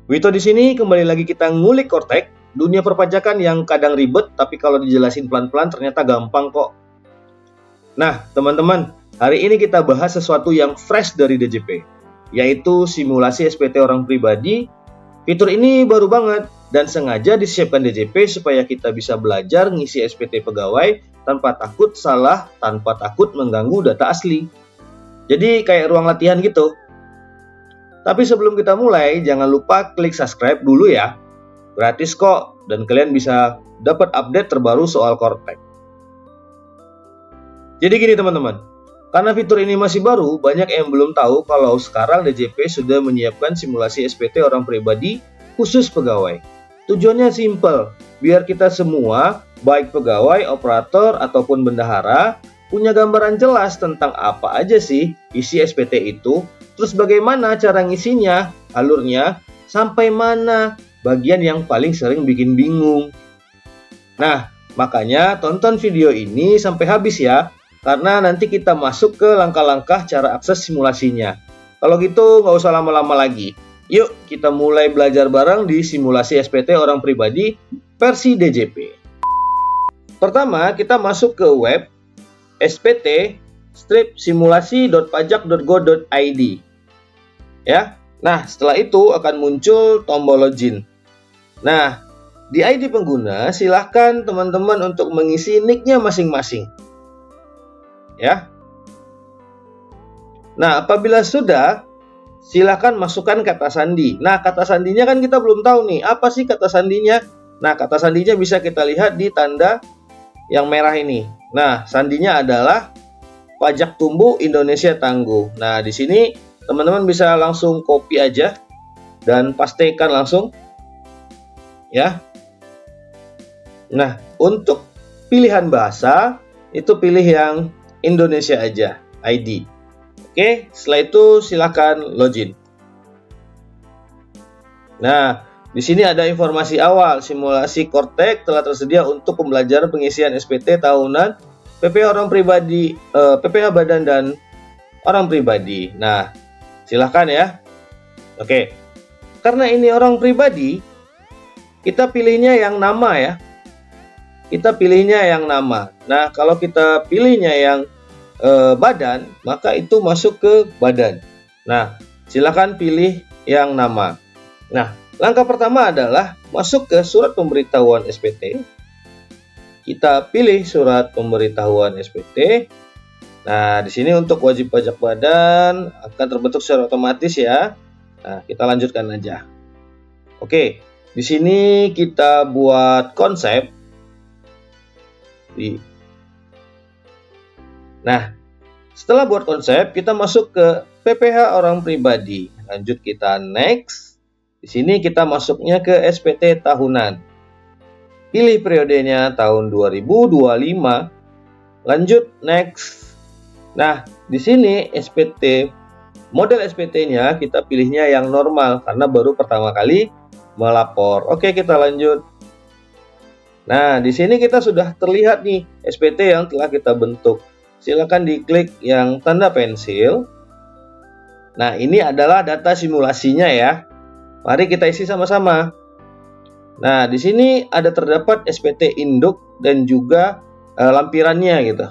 Wito di sini kembali lagi kita ngulik Kortek, dunia perpajakan yang kadang ribet tapi kalau dijelasin pelan-pelan ternyata gampang kok. Nah, teman-teman, hari ini kita bahas sesuatu yang fresh dari DJP, yaitu simulasi SPT orang pribadi. Fitur ini baru banget dan sengaja disiapkan DJP supaya kita bisa belajar ngisi SPT pegawai tanpa takut salah, tanpa takut mengganggu data asli. Jadi kayak ruang latihan gitu. Tapi sebelum kita mulai, jangan lupa klik subscribe dulu ya. Gratis kok, dan kalian bisa dapat update terbaru soal Kortek. Jadi gini teman-teman, karena fitur ini masih baru, banyak yang belum tahu kalau sekarang DJP sudah menyiapkan simulasi SPT orang pribadi khusus pegawai. Tujuannya simple, biar kita semua, baik pegawai, operator, ataupun bendahara, punya gambaran jelas tentang apa aja sih isi SPT itu, terus bagaimana cara ngisinya, alurnya, sampai mana bagian yang paling sering bikin bingung. Nah, makanya tonton video ini sampai habis ya, karena nanti kita masuk ke langkah-langkah cara akses simulasinya. Kalau gitu nggak usah lama-lama lagi. Yuk kita mulai belajar bareng di simulasi SPT orang pribadi versi DJP. Pertama kita masuk ke web spt-simulasi.pajak.go.id. Ya. Nah, setelah itu akan muncul tombol login. Nah, di ID pengguna silahkan teman-teman untuk mengisi nicknya masing-masing. Ya. Nah, apabila sudah, silahkan masukkan kata sandi. Nah, kata sandinya kan kita belum tahu nih, apa sih kata sandinya? Nah, kata sandinya bisa kita lihat di tanda yang merah ini. Nah, sandinya adalah pajak tumbuh Indonesia tangguh. Nah, di sini teman-teman bisa langsung copy aja dan pastekan langsung. Ya. Nah, untuk pilihan bahasa itu pilih yang Indonesia aja, ID. Oke, setelah itu silakan login. Nah, di sini ada informasi awal, simulasi Kortek telah tersedia untuk pembelajaran pengisian SPT tahunan PPh orang pribadi, PPh badan dan orang pribadi. Nah, silakan ya. Oke, karena ini orang pribadi, kita pilihnya yang nama ya. Kita pilihnya yang nama. Nah, kalau kita pilihnya yang badan, maka itu masuk ke badan. Nah, silakan pilih yang nama. Nah, langkah pertama adalah masuk ke surat pemberitahuan SPT. Kita pilih surat pemberitahuan SPT. Nah, di sini untuk wajib pajak badan akan terbentuk secara otomatis ya. Nah, kita lanjutkan aja. Oke, di sini kita buat konsep. Nah, setelah buat konsep, kita masuk ke PPh orang pribadi. Lanjut kita next. Di sini kita masuknya ke SPT tahunan. Pilih periodenya tahun 2025. Lanjut next. Nah, di sini SPT model SPT-nya kita pilihnya yang normal karena baru pertama kali melapor. Oke, kita lanjut. Nah, di sini kita sudah terlihat nih SPT yang telah kita bentuk. Silakan diklik yang tanda pensil. Nah, ini adalah data simulasinya ya. Mari kita isi sama-sama. Nah, di sini ada terdapat SPT induk dan juga lampirannya gitu.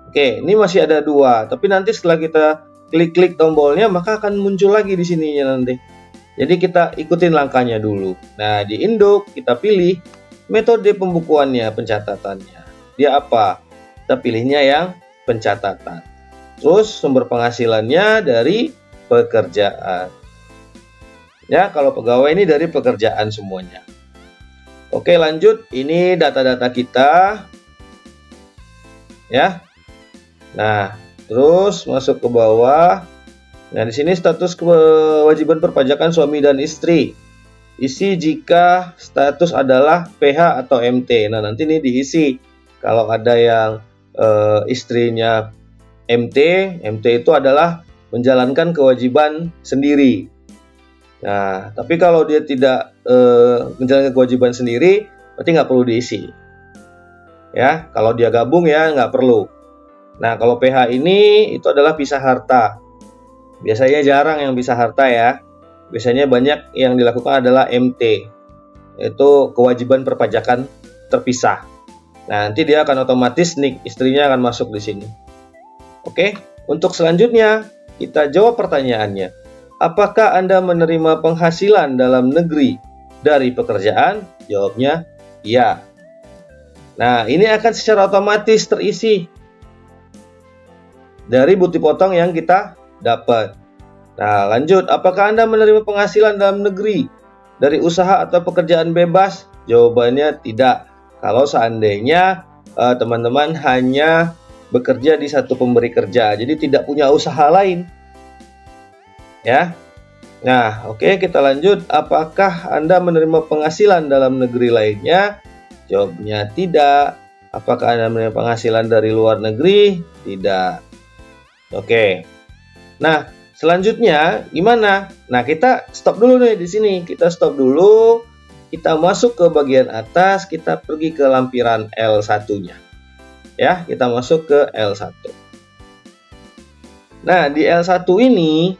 Oke, ini masih ada dua, tapi nanti setelah kita klik-klik tombolnya maka akan muncul lagi di sininya nanti. Jadi kita ikutin langkahnya dulu. Nah, di induk kita pilih metode pembukuannya, pencatatannya. Dia apa? Kita pilihnya yang pencatatan. Terus sumber penghasilannya dari pekerjaan. Ya, kalau pegawai ini dari pekerjaan semuanya. Oke, lanjut. Ini data-data kita. Ya. Nah, terus masuk ke bawah. Nah, di sini status kewajiban perpajakan suami dan istri. Isi jika status adalah PH atau MT. Nah, nanti ini diisi. Kalau ada yang istrinya MT itu adalah menjalankan kewajiban sendiri. Nah, tapi kalau dia tidak menjalankan kewajiban sendiri, berarti nggak perlu diisi. Ya, kalau dia gabung ya nggak perlu. Nah, kalau PH ini itu adalah pisah harta. Biasanya jarang yang pisah harta ya. biasanya banyak yang dilakukan adalah MT, yaitu kewajiban perpajakan terpisah. Nah, nanti dia akan otomatis nik istrinya akan masuk di sini. Oke, untuk selanjutnya kita jawab pertanyaannya. Apakah Anda menerima penghasilan dalam negeri dari pekerjaan? Jawabnya ya. Nah, ini akan secara otomatis terisi dari bukti potong yang kita dapat. Nah, lanjut. Apakah Anda menerima penghasilan dalam negeri dari usaha atau pekerjaan bebas? Jawabannya tidak. Kalau seandainya teman-teman hanya bekerja di satu pemberi kerja, jadi tidak punya usaha lain. Ya. Nah, oke, kita lanjut. Apakah Anda menerima penghasilan dalam negeri lainnya? Jawabnya tidak. Apakah Anda menerima penghasilan dari luar negeri? Tidak. Oke. Nah, selanjutnya gimana? Nah, kita stop dulu nih di sini. Kita stop dulu. Kita masuk ke bagian atas, kita pergi ke lampiran L1-nya. Ya, kita masuk ke L1. Nah, di L1 ini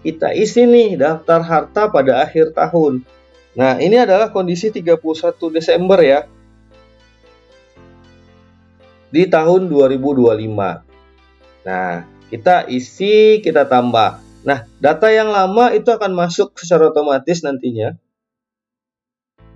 kita isi nih daftar harta pada akhir tahun. Nah, ini adalah kondisi 31 Desember ya. Di tahun 2025. Nah, kita isi, kita tambah. Nah, data yang lama itu akan masuk secara otomatis nantinya.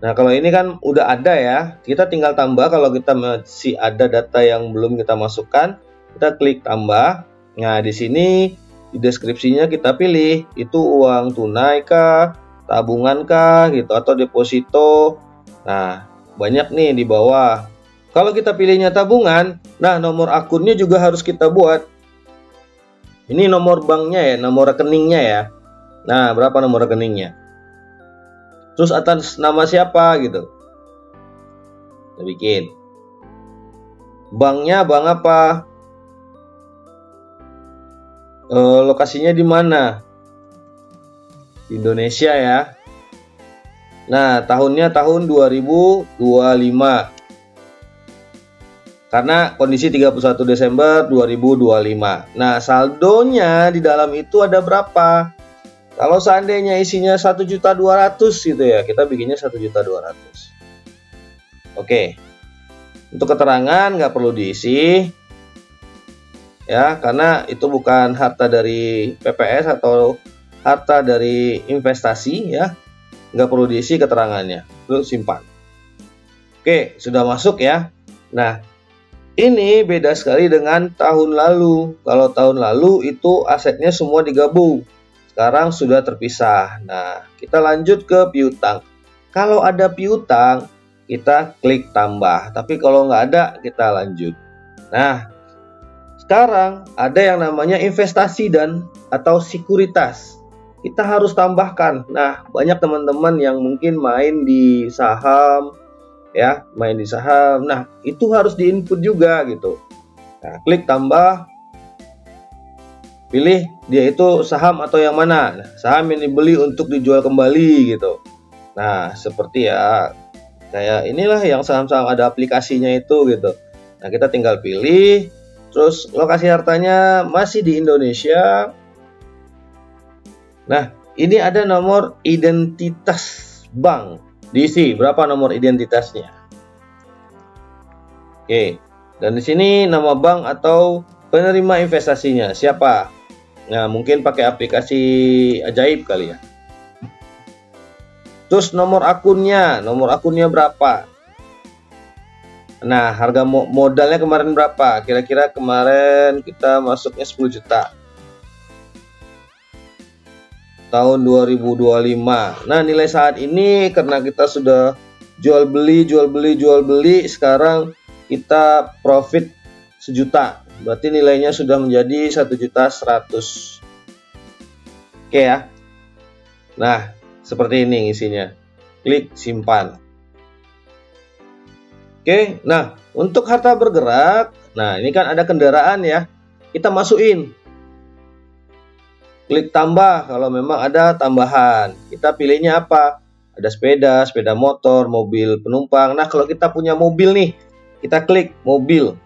Nah, kalau ini kan udah ada ya. Kita tinggal tambah. Kalau kita masih ada data yang belum kita masukkan, kita klik tambah. Nah, di sini di deskripsinya kita pilih itu uang tunai kah, tabungan kah gitu, atau deposito. Nah, banyak nih di bawah. Kalau kita pilihnya tabungan, nah nomor akunnya juga harus kita buat. Ini nomor banknya ya, nomor rekeningnya ya. Nah, berapa nomor rekeningnya? Terus atas nama siapa gitu. Kita bikin. Banknya bank apa? Lokasinya di mana? Di Indonesia ya. Nah, tahunnya tahun 2025. Karena kondisi 31 Desember 2025. Nah, saldonya di dalam itu ada berapa? Kalau seandainya isinya 1.200.000 gitu ya, kita bikinnya 1.200.000. Oke. Untuk keterangan nggak perlu diisi. Ya, karena itu bukan harta dari PPS atau harta dari investasi ya, nggak perlu diisi keterangannya, lu simpan. Oke, sudah masuk ya. Nah, ini beda sekali dengan tahun lalu. Kalau tahun lalu itu asetnya semua digabung, sekarang sudah terpisah. Nah, kita lanjut ke piutang. Kalau ada piutang, kita klik tambah, tapi kalau nggak ada, kita lanjut. Nah, sekarang ada yang namanya investasi dan atau sekuritas. Kita harus tambahkan. Nah, banyak teman-teman yang mungkin main di saham ya, main di saham. Nah, itu harus diinput juga gitu. Nah, klik tambah. Pilih dia itu saham atau yang mana. Nah, saham yang dibeli untuk dijual kembali gitu. Nah, seperti ya kayak inilah yang saham-saham ada aplikasinya itu gitu. Nah, kita tinggal pilih. Terus lokasi hartanya masih di Indonesia. Nah, ini ada nomor identitas bank. Diisi berapa nomor identitasnya. Oke. Dan di sini nama bank atau penerima investasinya siapa? Nah, mungkin pakai aplikasi ajaib kali ya. Terus nomor akunnya berapa? Nah, harga modalnya kemarin berapa? Kira-kira kemarin kita masuknya 10 juta. Tahun 2025. Nah, nilai saat ini karena kita sudah jual beli, sekarang kita profit 1 juta. Berarti nilainya sudah menjadi 1.100.000. Oke ya. Nah, seperti ini isinya. Klik simpan. Oke, nah untuk harta bergerak, nah ini kan ada kendaraan ya, kita masukin. Klik tambah kalau memang ada tambahan. Kita pilihnya apa? Ada sepeda, sepeda motor, mobil penumpang. Nah kalau kita punya mobil nih, kita klik mobil.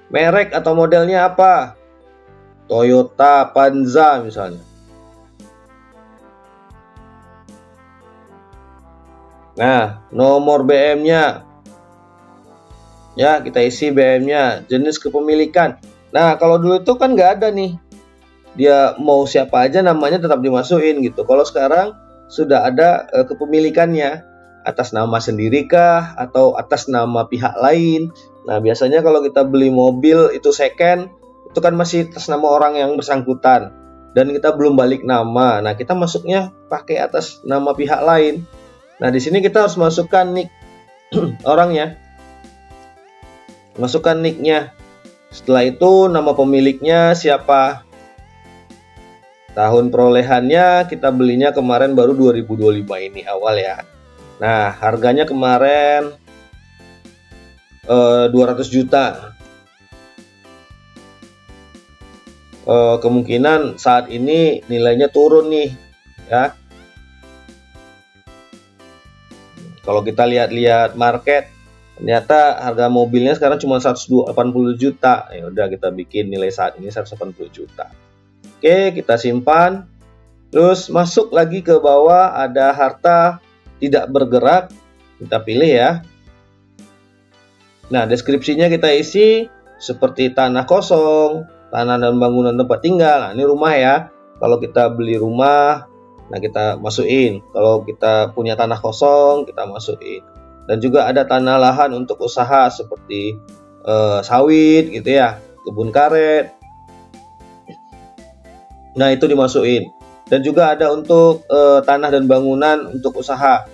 Merek atau modelnya apa? Toyota Avanza misalnya. Nah, nomor BM-nya. Ya, kita isi BM-nya, jenis kepemilikan. Nah, kalau dulu itu kan nggak ada nih. Dia mau siapa aja namanya tetap dimasukin gitu. Kalau sekarang sudah ada kepemilikannya. Atas nama sendiri kah atau atas nama pihak lain. Nah, biasanya kalau kita beli mobil itu second, itu kan masih atas nama orang yang bersangkutan. Dan kita belum balik nama. Nah, kita masuknya pakai atas nama pihak lain. Nah, di sini kita harus masukkan nick orangnya. Masukkan nicknya. Setelah itu nama pemiliknya siapa. Tahun perolehannya kita belinya kemarin baru 2025 ini awal ya. Nah, harganya kemarin 200 juta. Kemungkinan saat ini nilainya turun nih ya. Kalau kita lihat-lihat market, ternyata harga mobilnya sekarang cuma 180 juta. Ya udah, kita bikin nilai saat ini 180 juta. Oke, kita simpan. Terus masuk lagi ke bawah, ada harta tidak bergerak. Kita pilih ya. Nah, deskripsinya kita isi seperti tanah kosong, tanah dan bangunan tempat tinggal. Nah, ini rumah ya. Kalau kita beli rumah, nah kita masukin. Kalau kita punya tanah kosong, kita masukin. Dan juga ada tanah lahan untuk usaha seperti sawit gitu ya, kebun karet. Nah, itu dimasukin. Dan juga ada untuk tanah dan bangunan untuk usaha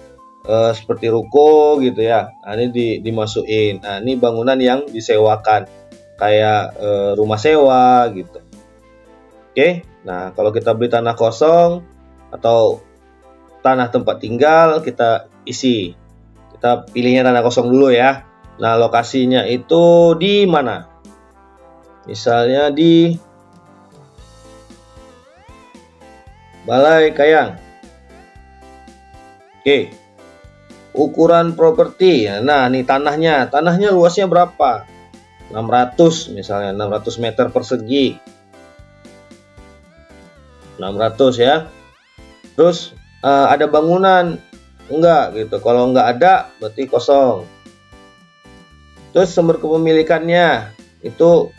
seperti ruko gitu ya. Nah, ini dimasukin. Nah, ini bangunan yang disewakan kayak rumah sewa gitu. Oke. Nah, kalau kita beli tanah kosong atau tanah tempat tinggal, kita isi. Kita pilihnya tanah kosong dulu ya. Nah, lokasinya itu di mana? Misalnya di Balai Kayang. Oke. Ukuran properti. Nah, nih tanahnya. Tanahnya luasnya berapa? 600 misalnya, 600 meter persegi. 600 ya. Terus ada bangunan? Enggak gitu. Kalau enggak ada berarti kosong. Terus sumber kepemilikannya itu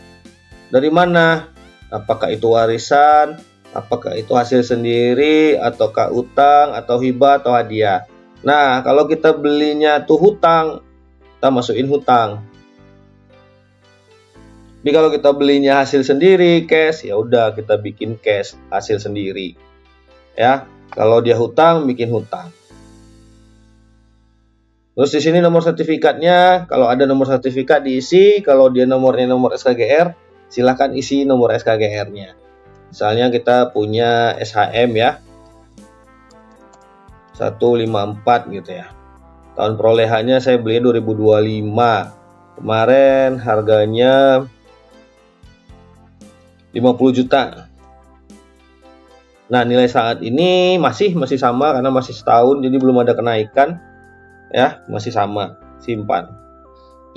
dari mana? Apakah itu warisan? Apakah itu hasil sendiri? Ataukah utang? Atau hibah? Atau hadiah? Nah, kalau kita belinya tuh hutang, kita masukin hutang. Jadi kalau kita belinya hasil sendiri, cash, ya udah kita bikin cash, hasil sendiri. Ya, kalau dia hutang, bikin hutang. Terus di sini nomor sertifikatnya, kalau ada nomor sertifikat diisi, kalau dia nomornya nomor SKGR, silahkan isi nomor SKGR-nya. Misalnya kita punya SHM ya, 154 gitu ya. Tahun perolehannya saya beli 2025. Kemarin harganya 50 juta. Nah, nilai saat ini masih sama karena masih setahun, jadi belum ada kenaikan. Ya, masih sama. Simpan.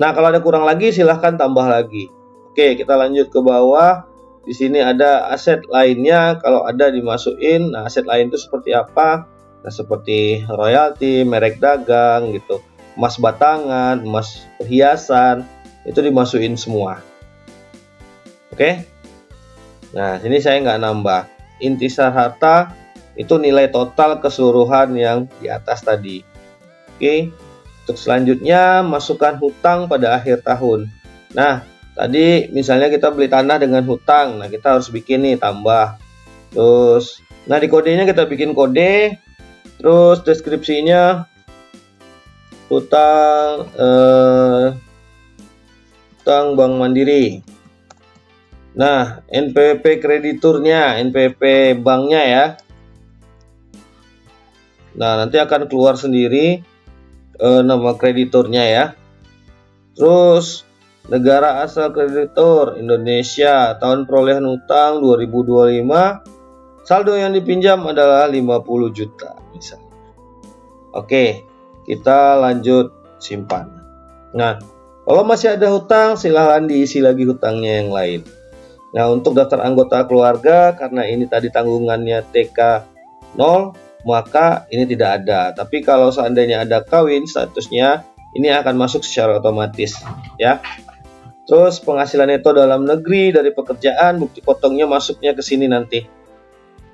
Nah, kalau ada kurang lagi silahkan tambah lagi. Oke, kita lanjut ke bawah. Di sini ada aset lainnya, kalau ada dimasukin. Nah, aset lain itu seperti apa? Nah, seperti royalti, merek dagang gitu, emas batangan, emas perhiasan, itu dimasukin semua. Oke. Nah, sini saya nggak nambah. Intisar harta itu nilai total keseluruhan yang di atas tadi. Oke. Untuk selanjutnya masukkan hutang pada akhir tahun. Nah, tadi misalnya kita beli tanah dengan hutang. Nah, kita harus bikin nih tambah. Terus, nah di kodenya kita bikin kode. Terus deskripsinya hutang Bank Mandiri. Nah, NPWP krediturnya, NPWP banknya ya. Nah, nanti akan keluar sendiri nama krediturnya ya. Terus negara asal kreditur Indonesia, tahun perolehan hutang 2025, saldo yang dipinjam adalah 50 juta misalnya. Oke, kita lanjut simpan. Nah, kalau masih ada hutang silahkan diisi lagi hutangnya yang lain. Nah, untuk daftar anggota keluarga, karena ini tadi tanggungannya TK 0, maka ini tidak ada. Tapi kalau seandainya ada kawin, statusnya ini akan masuk secara otomatis, ya. Terus penghasilan neto dalam negeri dari pekerjaan, bukti potongnya masuknya ke sini nanti.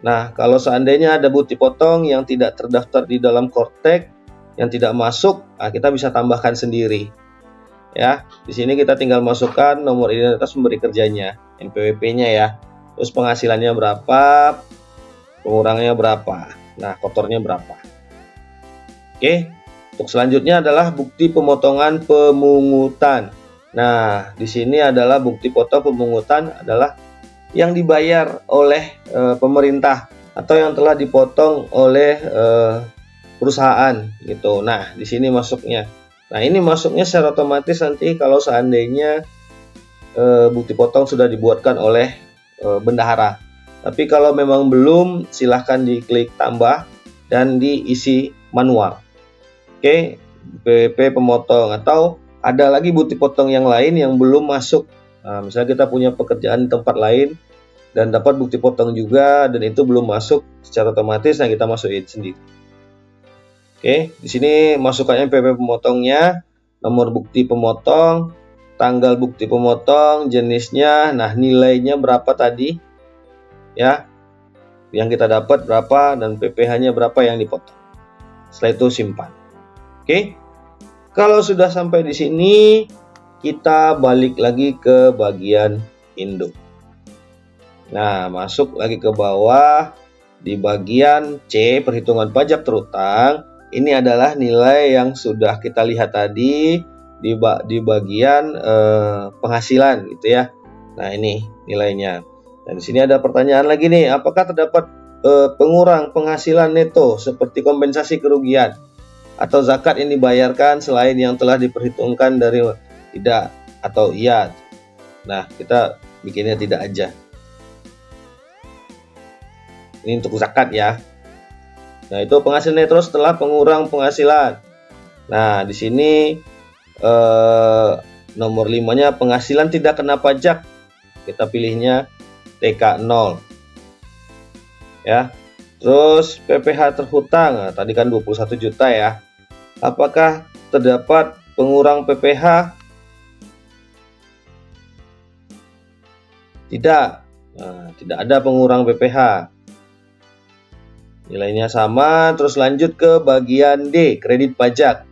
Nah, kalau seandainya ada bukti potong yang tidak terdaftar di dalam Kortek, yang tidak masuk, nah kita bisa tambahkan sendiri. Ya, di sini kita tinggal masukkan nomor identitas pemberi kerjanya, NPWP-nya ya. Terus penghasilannya berapa, pengurangnya berapa, nah kotornya berapa. Oke, untuk selanjutnya adalah bukti pemotongan pemungutan. Nah, di sini adalah bukti potong pemungutan adalah yang dibayar oleh pemerintah atau yang telah dipotong oleh perusahaan gitu. Nah, di sini masuknya. Nah, ini masuknya secara otomatis nanti kalau seandainya bukti potong sudah dibuatkan oleh bendahara. Tapi kalau memang belum, silahkan diklik tambah dan diisi manual. Oke, PWP pemotong atau ada lagi bukti potong yang lain yang belum masuk. Nah, misalnya kita punya pekerjaan di tempat lain dan dapat bukti potong juga dan itu belum masuk secara otomatis, nah kita masukin sendiri. Oke, di sini masukkannya PWP pemotongnya, nomor bukti pemotong, tanggal bukti pemotong, jenisnya, nah nilainya berapa tadi, ya, yang kita dapat berapa dan PPh-nya berapa yang dipotong. Setelah itu simpan. Oke, kalau sudah sampai di sini, kita balik lagi ke bagian induk. Nah, masuk lagi ke bawah di bagian C, perhitungan pajak terutang. Ini adalah nilai yang sudah kita lihat tadi di bagian penghasilan gitu ya. Nah, ini nilainya. Dan di sini ada pertanyaan lagi nih, apakah terdapat pengurang penghasilan neto seperti kompensasi kerugian atau zakat yang dibayarkan selain yang telah diperhitungkan dari tidak atau iya. Nah, kita bikinnya tidak aja. Ini untuk zakat ya. Nah, itu penghasilan neto setelah pengurang penghasilan. Nah, di sini nomor 5-nya penghasilan tidak kena pajak. Kita pilihnya TK0. Ya. Terus PPh terhutang. Nah, tadi kan 21 juta ya. Apakah terdapat pengurang PPh? Tidak. Nah, tidak ada pengurang PPh. Nilainya sama. Terus lanjut ke bagian D, kredit pajak.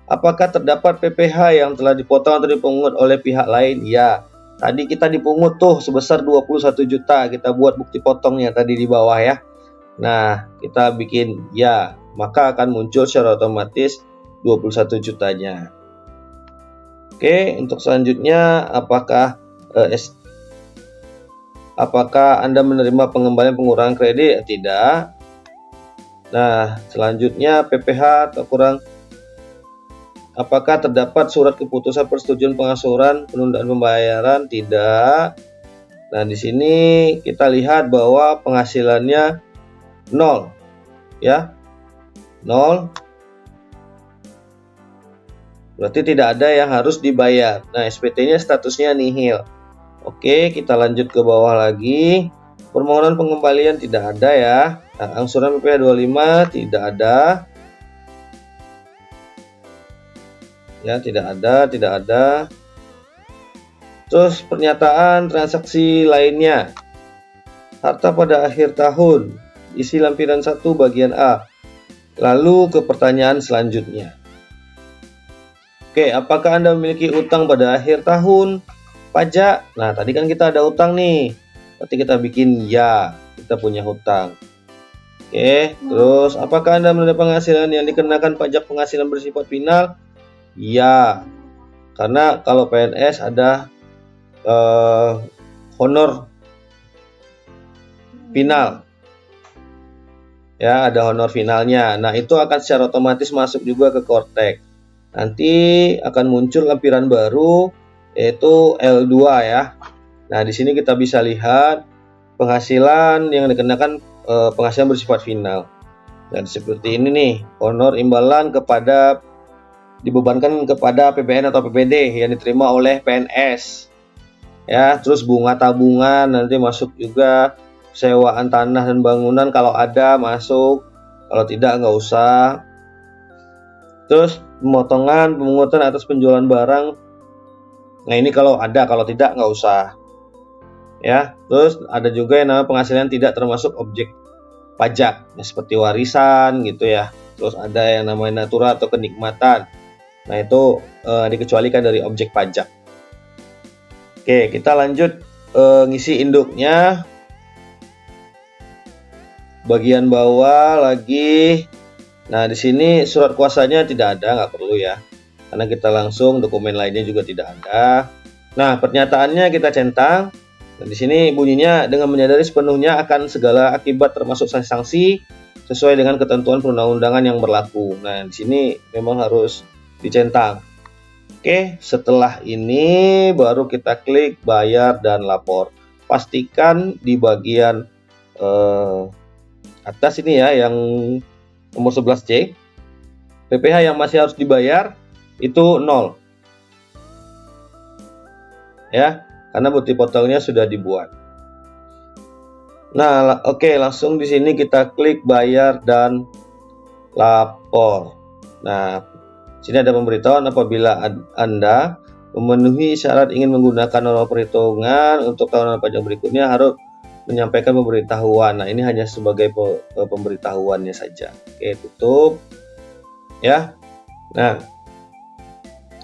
Apakah terdapat PPh yang telah dipotong atau dipungut oleh pihak lain? Ya. Tadi kita dipungut tuh sebesar 21 juta. Kita buat bukti potongnya tadi di bawah ya. Nah, kita bikin ya, maka akan muncul secara otomatis 21 jutanya. Oke, untuk selanjutnya apakah Anda menerima pengembalian pengurangan kredit? Tidak. Nah, selanjutnya PPh atau kurang. Apakah terdapat surat keputusan persetujuan pengangsuran penundaan pembayaran? Tidak. Nah, di sini kita lihat bahwa penghasilannya 0. Ya. 0. Berarti tidak ada yang harus dibayar. Nah, SPT-nya statusnya nihil. Oke, kita lanjut ke bawah lagi. Permohonan pengembalian tidak ada ya. Nah, angsuran PPh 25 tidak ada. Ya, tidak ada. Terus pernyataan transaksi lainnya. Harta pada akhir tahun. Isi lampiran 1 bagian A. Lalu ke pertanyaan selanjutnya. Oke, apakah Anda memiliki utang pada akhir tahun? Pajak. Nah, tadi kan kita ada utang nih. Berarti kita bikin ya, kita punya hutang. Oke, terus apakah Anda menerima penghasilan yang dikenakan pajak penghasilan bersifat final? Ya. Karena kalau PNS ada honor final. Ya, ada honor finalnya. Nah, itu akan secara otomatis masuk juga ke Kortek. Nanti akan muncul lampiran baru yaitu L2 ya. Nah, di sini kita bisa lihat penghasilan yang dikenakan penghasilan bersifat final. Dan seperti ini nih, honor imbalan dibebankan kepada PBN atau PPD yang diterima oleh PNS. Ya, terus bunga tabungan nanti masuk juga, sewaan tanah dan bangunan kalau ada masuk. Kalau tidak, nggak usah. Terus pemotongan, pemungutan atas penjualan barang. Nah, ini kalau ada, kalau tidak nggak usah. Ya, terus ada juga yang namanya penghasilan tidak termasuk objek pajak, ya, seperti warisan gitu ya. Terus ada yang namanya natura atau kenikmatan. Nah, itu dikecualikan dari objek pajak. Oke, kita lanjut ngisi induknya. Bagian bawah lagi. Nah, di sini surat kuasanya tidak ada, nggak perlu ya. Karena kita langsung dokumen lainnya juga tidak ada. Nah, pernyataannya kita centang. Dan di sini bunyinya dengan menyadari sepenuhnya akan segala akibat termasuk sanksi-sanksi sesuai dengan ketentuan perundang-undangan yang berlaku. Nah, di sini memang harus dicentang. Oke, setelah ini baru kita klik bayar dan lapor. Pastikan di bagian atas ini ya, yang nomor 11C, PPh yang masih harus dibayar itu 0. Ya, karena bukti potongnya sudah dibuat. Nah, oke, langsung di sini kita klik bayar dan lapor. Nah, sini ada pemberitahuan apabila Anda memenuhi syarat ingin menggunakan norma perhitungan untuk tahunan pajak berikutnya harus menyampaikan pemberitahuan. Nah, ini hanya sebagai pemberitahuannya saja. Oke, tutup. Ya.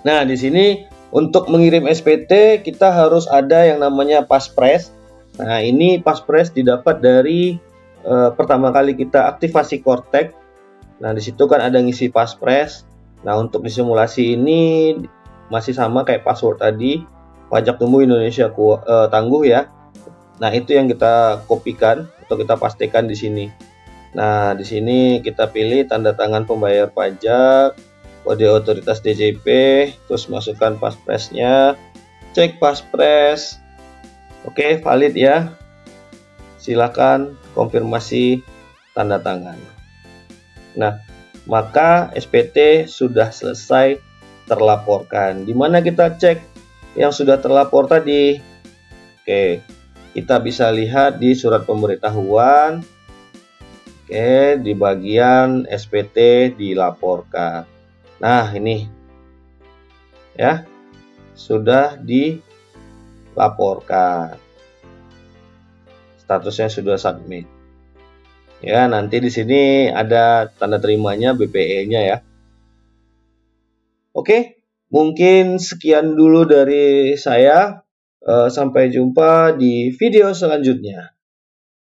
Nah, di sini untuk mengirim SPT kita harus ada yang namanya paspres. Nah, ini paspres didapat dari pertama kali kita aktivasi Kortek. Nah, di situ kan ada ngisi paspres. Nah, untuk disimulasi ini masih sama kayak password tadi, pajak tumbuh Indonesia tangguh ya. Nah, itu yang kita kopikan atau kita pastikan di sini. Nah, di sini kita pilih tanda tangan pembayar pajak, kode otoritas DJP, terus masukkan paspresnya, cek paspres. Oke, valid ya. Silakan konfirmasi tanda tangan. Nah, maka SPT sudah selesai terlaporkan. Di mana kita cek yang sudah terlapor tadi? Oke, kita bisa lihat di surat pemberitahuan. Oke, di bagian SPT dilaporkan. Nah, ini ya, sudah dilaporkan. Statusnya sudah submit. Ya, nanti di sini ada tanda terimanya BPE-nya ya. Oke, mungkin sekian dulu dari saya. Sampai jumpa di video selanjutnya.